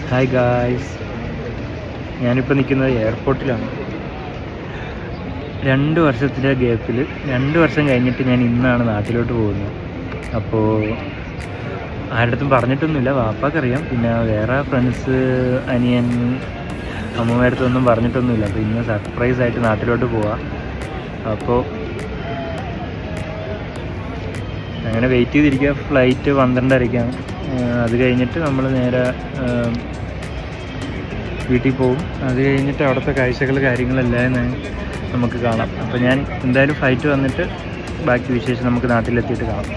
Hi guys, ഞാനിപ്പോൾ നിൽക്കുന്നത് എയർപോർട്ടിലാണ്. 2 വർഷത്തിൻ്റെ ഗ്യാപ്പിൽ 2 വർഷം കഴിഞ്ഞിട്ട് ഞാൻ ഇന്നാണ് നാട്ടിലോട്ട് പോകുന്നത്. അപ്പോൾ ആരുടെടുത്തും പറഞ്ഞിട്ടൊന്നുമില്ല, വാപ്പാക്കറിയാം, പിന്നെ വേറെ ഫ്രണ്ട്സ്, അനിയൻ, അമ്മൂമ്മയുടെ അടുത്തൊന്നും പറഞ്ഞിട്ടൊന്നുമില്ല. അപ്പോൾ ഇന്ന് സർപ്രൈസായിട്ട് നാട്ടിലോട്ട് പോവാം. അപ്പോൾ അങ്ങനെ വെയിറ്റ് ചെയ്തിരിക്കുക. ഫ്ലൈറ്റ് 12:30-ക്കാണ്. അത് കഴിഞ്ഞിട്ട് നമ്മൾ നേരെ വീട്ടിൽ പോകും. അത് കഴിഞ്ഞിട്ട് അവിടുത്തെ കാഴ്ചകൾ കാര്യങ്ങളെല്ലാം നമുക്ക് കാണാം. അപ്പോൾ ഞാൻ എന്തായാലും ഫ്ലൈറ്റ് വന്നിട്ട് ബാക്കി വിശേഷം നമുക്ക് നാട്ടിലെത്തിയിട്ട് കാണാം.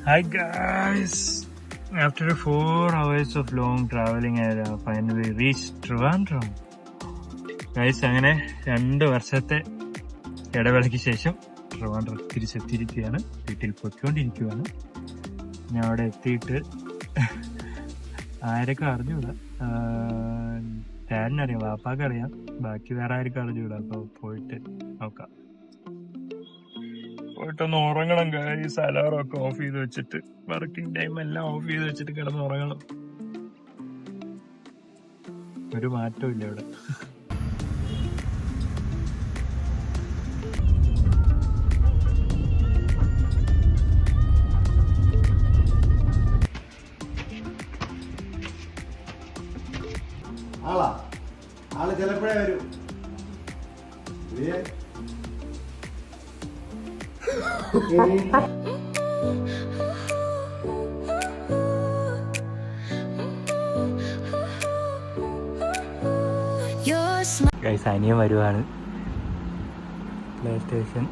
Hi guys! After 4 hours of long traveling, I have finally reached Trivandrum. Guys, അങ്ങനെ 2 വർഷത്തെ ഇടവേളയ്ക്ക് ശേഷം ട്രിവാൻഡ്രം തിരിച്ചെത്തിയിരിക്കുകയാണ്. വീട്ടിൽ പൊയ്ക്കൊണ്ടിരിക്കുകയാണ്. ഞാൻ അവിടെ എത്തിയിട്ട് ആരൊക്കെ അറിഞ്ഞൂടാ. ഡാഡിനറിയാം, വാപ്പാക്കറിയാം, ബാക്കി വേറെ ആർക്കും അറിഞ്ഞൂടാ. അപ്പോൾ പോയിട്ട് നോക്കാം. പോയിട്ടൊന്ന് ഉറങ്ങണം ഗൈസ്. അലാറമൊക്കെ ഓഫ് ചെയ്ത് വെച്ചിട്ട്, വർക്കിംഗ് ടൈം എല്ലാം ഓഫ് ചെയ്ത് വെച്ചിട്ട് കിടന്ന് ഉറങ്ങണം. ഒരു മാറ്റവും ഇല്ല ഇവിടെ. ആള് ചിലപ്പോഴേ വരൂ. ഗൈസ്, അനിയൻ വരുവാണ്. പ്ലേ സ്റ്റേഷൻ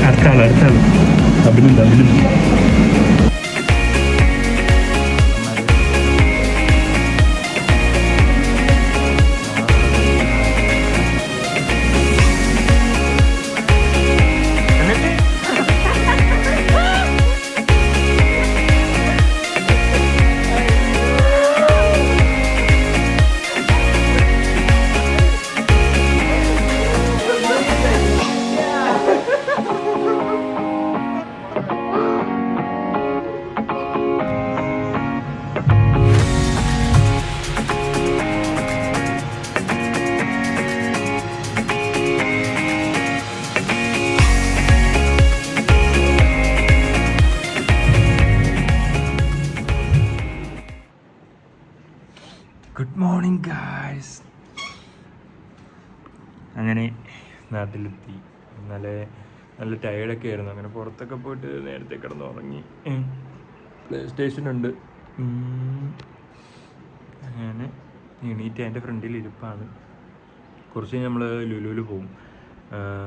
അടുത്താള് അഭിനന്ദ. Good morning guys. അങ്ങനെ നാട്ടിലെത്തി. നല്ല ടയേർഡൊക്കെ ആയിരുന്നു. അങ്ങനെ പുറത്തൊക്കെ പോയിട്ട് നേരത്തെ കിടന്ന് ഉറങ്ങി. പ്ലേ സ്റ്റേഷൻ ഉണ്ട്. അങ്ങനെ എണീറ്റ് എൻ്റെ ഫ്രണ്ടിൽ ഇരിപ്പാണ്. കുറച്ച് നമ്മൾ ലുലുവിൽ പോവും.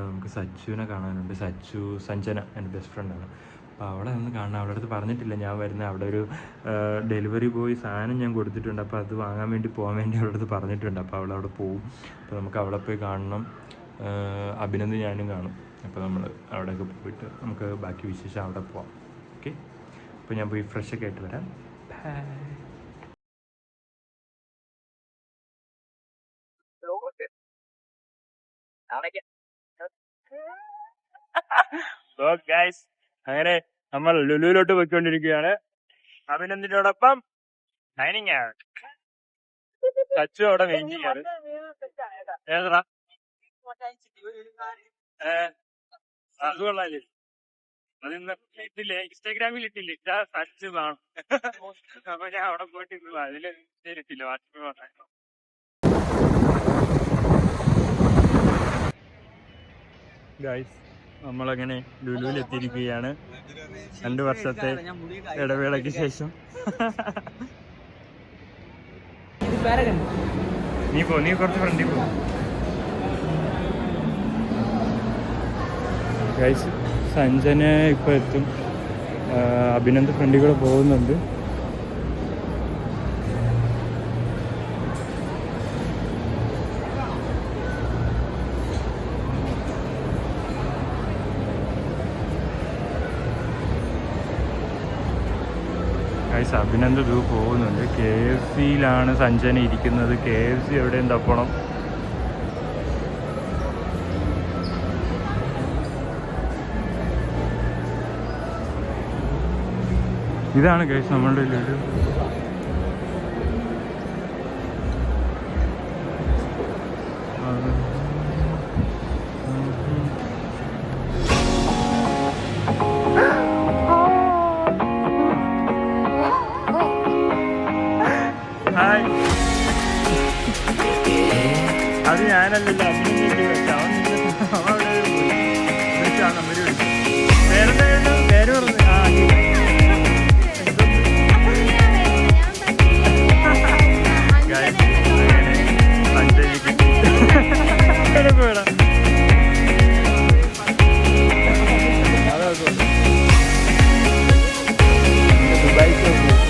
നമുക്ക് സച്ചുവിനെ കാണാനുണ്ട്. സഞ്ജന എൻ്റെ ബെസ്റ്റ് ഫ്രണ്ടാണ്. അപ്പോൾ അവിടെ നിന്ന് കാണണം. അവളുടെ അടുത്ത് പറഞ്ഞിട്ടില്ല ഞാൻ വരുന്നത്. അവിടെ ഒരു ഡെലിവറി ബോയ് സാധനം ഞാൻ കൊടുത്തിട്ടുണ്ട്. അപ്പോൾ അത് വാങ്ങാൻ വേണ്ടി പോകാൻ വേണ്ടി അവളുടെ അടുത്ത് പറഞ്ഞിട്ടുണ്ട്. അപ്പോൾ അവളവിടെ പോവും. അപ്പോൾ നമുക്ക് അവിടെ പോയി കാണണം. അഭിനന്ദ് ഞാനും കാണും. അപ്പോൾ നമ്മൾ അവിടെയൊക്കെ പോയിട്ട് നമുക്ക് ബാക്കി വിശേഷം അവിടെ പോവാം. ഓക്കെ, അപ്പോൾ ഞാൻ പോയി ഫ്രഷൊക്കെ ആയിട്ട് വരാം. അങ്ങനെ നമ്മൾ ലുലുവിലോട്ട് പോയിക്കൊണ്ടിരിക്കുകയാണ്. അഭിനന്ദിനോടൊപ്പം ഡൈനിങ് സച്ചു അവിടെ വെഞ്ചിയാണ് ഏതാ അത് കൊള്ളാല്ലേ അത് ഇട്ടില്ലേ ഇൻസ്റ്റാഗ്രാമിൽ ഇട്ടില്ലേ സച്ച് കാണും അപ്പൊ ഞാൻ അവിടെ പോയിട്ട് അതില് ഇട്ടില്ല വാട്സപ്പ് ഗൈസ് നമ്മളങ്ങനെ ലുലുവിൽ എത്തിയിരിക്കുകയാണ് 2 വർഷത്തെ ഇടവേളയ്ക്ക് ശേഷം നീ കുറച്ച് ഫ്രണ്ടിൽ പോ ഗൈസ് സഞ്ജന ഇപ്പൊ എത്തും അഭിനന്ദ് ഫ്രണ്ടിൽ കൂടെ പോകുന്നുണ്ട് ഗൈസ് അഭിനന്ദ് ഇത് പോകുന്നുണ്ട് KFC-യിലാണ് സഞ്ജന ഇരിക്കുന്നത് KFC എവിടെയും തപ്പണം ഇതാണ് ഗൈസ് നമ്മളുടെ ലുലു ഹായ് അത് ഞാനല്ലല്ലോ അഭിനന്ദി വെച്ച അവൻ അവിടെ വിളിച്ചാ നമ്പര് വിളിച്ചു പേരെന്തായിരുന്നു പേര് പറഞ്ഞു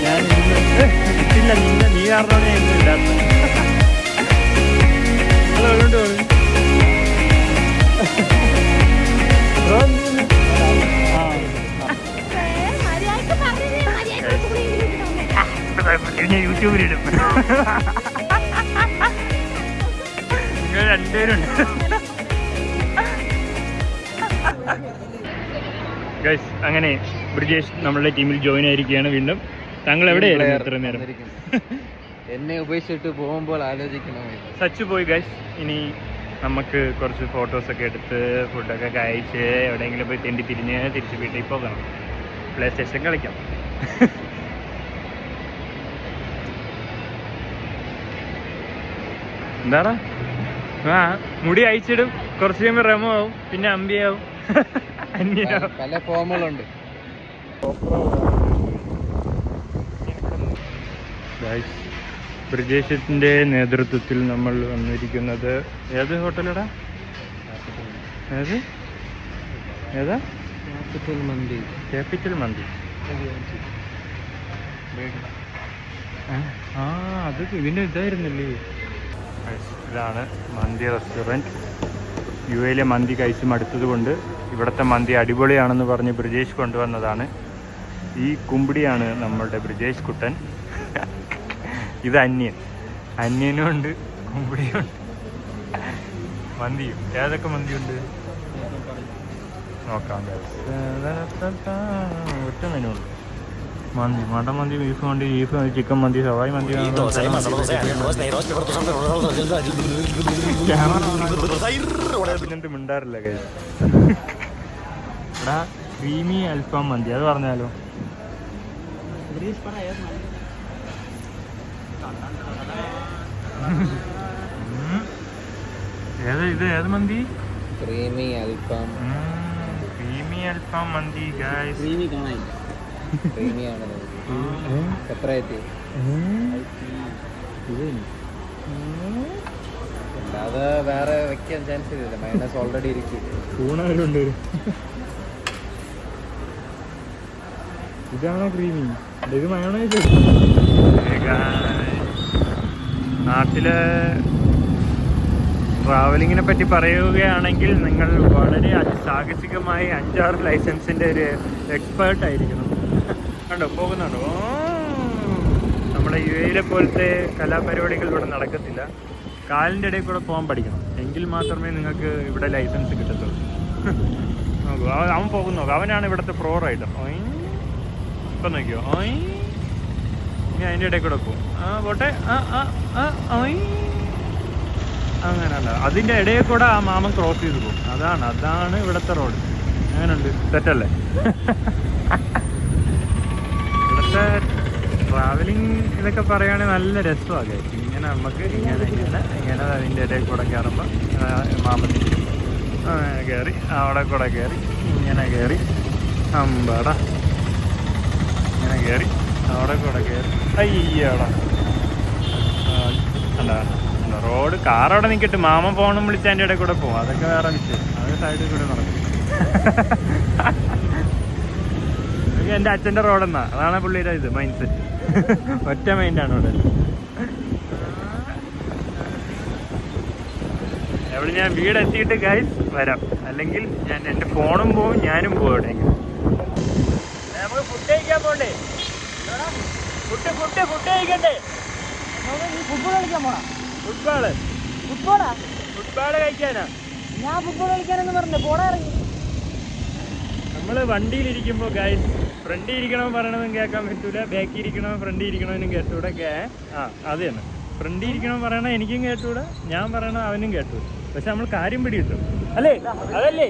ഞാൻ ഇല്ല നീ കാരണമാണ് ഞാൻ ഇന്നും ഇല്ലാത്ത ഞാൻ യൂട്യൂബിലിടും നിങ്ങൾ രണ്ടുപേരുണ്ട് ഗൈസ് അങ്ങനെ ബ്രിജേഷ് നമ്മളുടെ ടീമിൽ ജോയിൻ ആയിരിക്കുകയാണ് വീണ്ടും താങ്കൾ എവിടെയായിരുന്നു ഇത്ര നേരം എന്നെ ഉപേക്ഷിച്ചിട്ട് പോകുമ്പോൾ ആലോചിക്കണം സച്ച് പോയി ഗൈസ് ഇനി നമുക്ക് കുറച്ച് ഫോട്ടോസൊക്കെ എടുത്ത് ഫുഡൊക്കെ കഴിച്ച് എവിടെയെങ്കിലും പോയി തെണ്ടി തിരിഞ്ഞ് തിരിച്ച് വീട്ടിൽ പോകണം പ്ലേ സ്റ്റേഷൻ കളിക്കാം എന്താടാ ആ മുടി അയച്ചിടും കുറച്ച് കഴിയുമ്പോൾ റെമോ ആവും പിന്നെ അമ്പിയാവും അന്യാവും പല ഫോമുകളുണ്ട് ബ്രിജേഷിന്റെ നേതൃത്വത്തിൽ നമ്മൾ വന്നിരിക്കുന്നത് ഏത് ഹോട്ടലടാ ഏതാ ക്യാപിറ്റൽ മന്തി ആ അത് ഇതിൻ്റെ ഇതായിരുന്നില്ലേ ഇതാണ് മന്തി റെസ്റ്റോറൻറ്റ് UAയിലെ മന്തി കഴിച്ച് മടുത്തത് കൊണ്ട് ഇവിടുത്തെ മന്തി അടിപൊളിയാണെന്ന് പറഞ്ഞ് ബ്രിജേഷ് കൊണ്ടുവന്നതാണ് ഈ കുമ്പിടിയാണ് നമ്മളുടെ ബ്രിജേഷ് കുട്ടൻ ഇത് അന്യനും ഉണ്ട് കുമ്പിടിയുണ്ട് മന്തിയും ഏതൊക്കെ മന്തിയുണ്ട് നോക്കാം ഒറ്റ മെനു ഉണ്ട് മന്തി മട്ടൻ മന്തി ബീഫ് മന്തി ചിക്കൻ മന്തി സവായി മന്തി പിന്നെന്ത് മിണ്ടാറില്ല എടാ ക്രീമി അൽഫാം മന്തി അത് പറഞ്ഞാലോ ഏത് മന്തി ക്രീമി അൽഫാം മന്തി ഗൈസ് ക്രീമിയാണ് സെപ്പറേറ്റ് അല്ലാതെ വേറെ വെക്കാൻ ചാൻസ് ഇല്ല മൈനസ് ഓൾറെഡി ഇരിക്കും സ്പൂണായാലുണ്ട് ഇതാണോ ക്രീമി ഇത് മയോണൈസ് നാട്ടിലെ ട്രാവലിങ്ങിനെ പറ്റി പറയുകയാണെങ്കിൽ നിങ്ങൾ വളരെ സാഹസികമായി 5-6 ലൈസൻസിൻ്റെ ഒരു എക്സ്പേർട്ട് ആയിരിക്കണം കണ്ടോ പോകുന്നുണ്ടോ നമ്മുടെ UAയിലെ പോലത്തെ കലാപരിപാടികൾ ഇവിടെ നടക്കത്തില്ല കാലിൻ്റെ ഇടയിൽ കൂടെ പോകാൻ പഠിക്കണം എങ്കിൽ മാത്രമേ നിങ്ങൾക്ക് ഇവിടെ ലൈസൻസ് കിട്ടത്തുള്ളൂ നോക്കൂ അവൻ പോകുന്നു അവനാണ് ഇവിടുത്തെ പ്രോ റൈഡർ ഇപ്പം നോക്കിയോ ഇനി അതിൻ്റെ ഇടയിൽ കൂടെ പോകും. പോട്ടെ. അങ്ങനല്ല, അതിൻ്റെ ഇടയിൽ കൂടെ ആ മാമൻ ക്രോസ് ചെയ്ത് പോകും. അതാണ് ഇവിടുത്തെ റോഡ്. അങ്ങനെയുണ്ട്, തെറ്റല്ലേ? ഇവിടുത്തെ ട്രാവലിംഗ് ഇതൊക്കെ പറയുകയാണെങ്കിൽ നല്ല രസമാണ്. ഇങ്ങനെ നമുക്ക് ഇങ്ങനെ അതിൻ്റെ ഇടയിൽ കൂടെ കയറുമ്പോൾ മാമൻ കയറി, അവിടെ കൂടെ കയറി, ഇങ്ങനെ കയറി, അമ്പട ഇങ്ങനെ കയറി, അവിടെ കൂടെ കയറി, അയ്യടാ അല്ല റോഡ്. കാർ അവിടെ നിൽക്കട്ടെ, മാമൻ ഫോണും വിളിച്ച് അതിൻ്റെ ഇടയിൽ കൂടെ പോകും. അതൊക്കെ വേറെ വിഷയം. അത് സൈഡിൽ കൂടെ നടക്കും. എൻ്റെ അച്ഛൻ്റെ റോഡെന്നാ, അതാണ് പുള്ളിയുടെ ഇത് മൈൻഡ് സെറ്റ്. ഒറ്റ മൈൻഡാണ് ഇവിടെ. എവിടെ ഞാൻ വീടെത്തിയിട്ട് ഗൈസ് വരാം, അല്ലെങ്കിൽ ഞാൻ എൻ്റെ ഫോണും പോവും, ഞാനും പോവും എവിടെയെങ്കിലും. നമുക്ക് ഫുഡ് കഴിക്കാൻ പോണ്ടേ? ഫുഡ് കഴിക്കണ്ടേ? ഫുട്ബോൾ കളിക്കാൻ പോണോ? ഫുട്ബോള് കഴിക്കാനാ? ഞാൻ ഫുട്ബോൾ കളിക്കാനെന്ന് പറഞ്ഞു പോടാ ഇറങ്ങി. നമ്മൾ വണ്ടിയിലിരിക്കുമ്പോൾ ഗൈസ് ഫ്രണ്ടിൽ ഇരിക്കണമെന്ന് പറയണതും കേൾക്കാൻ പറ്റൂല, ബാക്കിൽ ഇരിക്കണോ ഫ്രണ്ടിൽ ഇരിക്കണമെന്നും കേട്ടൂടെ. അത് തന്നെ, ഫ്രണ്ടിൽ ഇരിക്കണമെന്ന് പറയണ എനിക്കും കേട്ടൂടെ, ഞാൻ പറയണ അവനും കേട്ടൂടെ. പക്ഷെ നമ്മൾ കാര്യം പിടി കിട്ടും അല്ലേ? അതല്ലേ